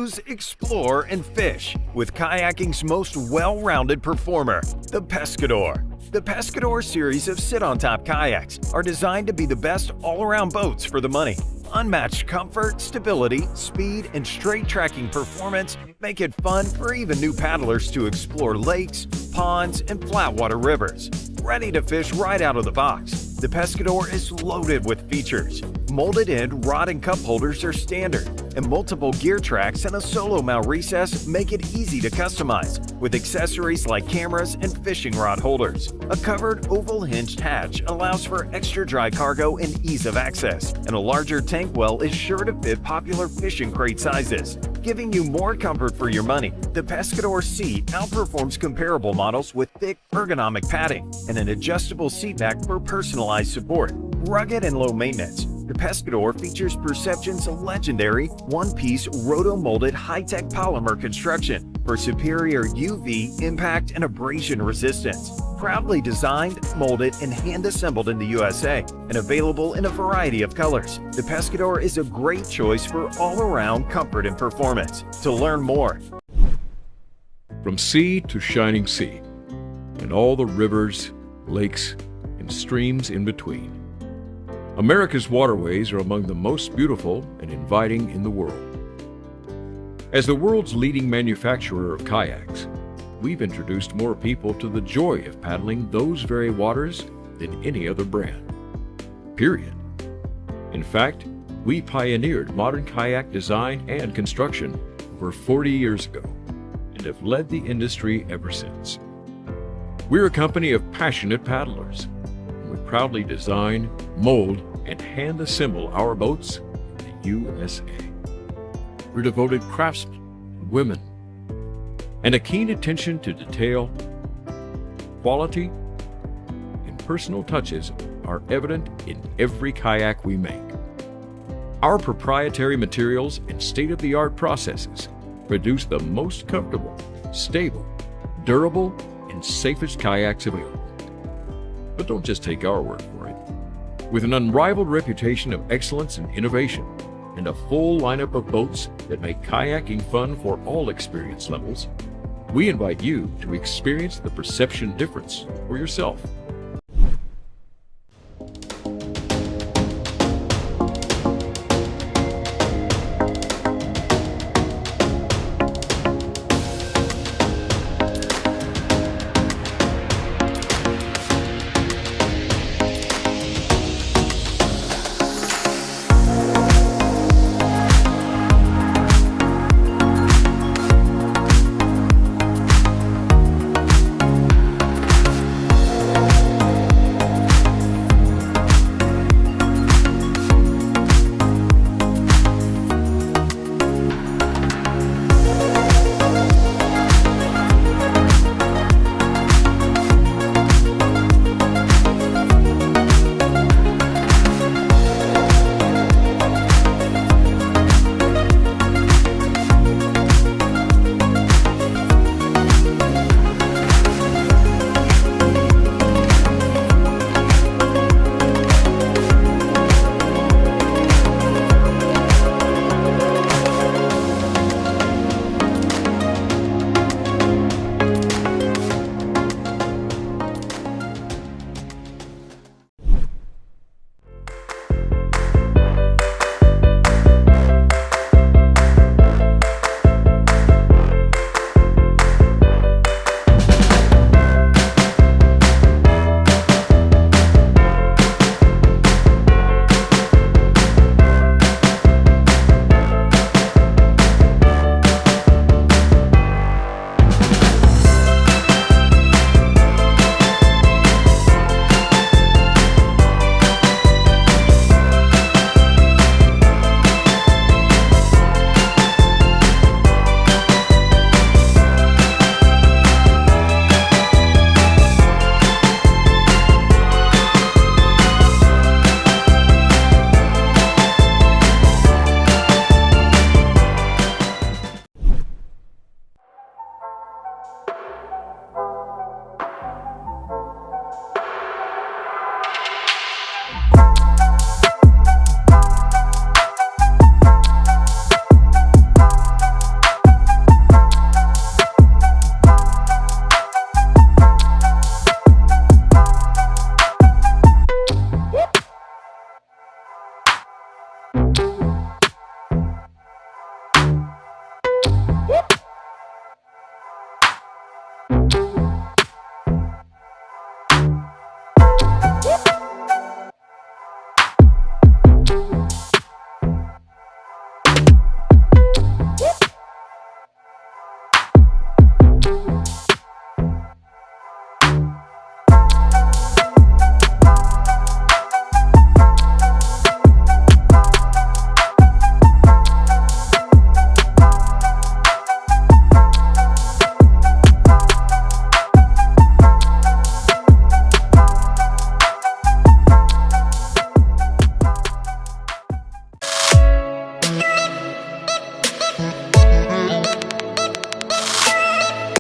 cruise, explore, and fish with kayaking's most well-rounded performer, the Pescador. The Pescador series of sit-on-top kayaks are designed to be the best all-around boats for the money. Unmatched comfort, stability, speed, and straight tracking performance make it fun for even new paddlers to explore lakes, ponds, and flatwater rivers. Ready to fish right out of the box, the Pescador is loaded with features. Molded-in rod and cup holders are standard, and multiple gear tracks and a solo mount recess make it easy to customize, with accessories like cameras and fishing rod holders. A covered oval hinged hatch allows for extra dry cargo and ease of access, and a larger tank well is sure to fit popular fishing crate sizes, giving you more comfort for your money. The Pescador seat outperforms comparable models with thick ergonomic padding and an adjustable seat back for personalized support. Rugged and low maintenance, the Pescador features Perception's legendary one-piece roto-molded high-tech polymer construction for superior UV, impact, and abrasion resistance. Proudly designed, molded, and hand-assembled in the USA and available in a variety of colors, the Pescador is a great choice for all-around comfort and performance. To learn more, from sea to shining sea, and all the rivers, lakes, and streams in between, America's waterways are among the most beautiful and inviting in the world. As the world's leading manufacturer of kayaks, we've introduced more people to the joy of paddling those very waters than any other brand. Period. In fact, we pioneered modern kayak design and construction over 40 years ago and have led the industry ever since. We're a company of passionate paddlers, and we proudly design, mold, and hand-assemble our boats in the USA. We're devoted craftsmen, women, and a keen attention to detail, quality, and personal touches are evident in every kayak we make. Our proprietary materials and state-of-the-art processes produce the most comfortable, stable, durable, and safest kayaks available. But don't just take our word for it. With an unrivaled reputation of excellence and innovation, and a full lineup of boats that make kayaking fun for all experience levels, we invite you to experience the Perception difference for yourself.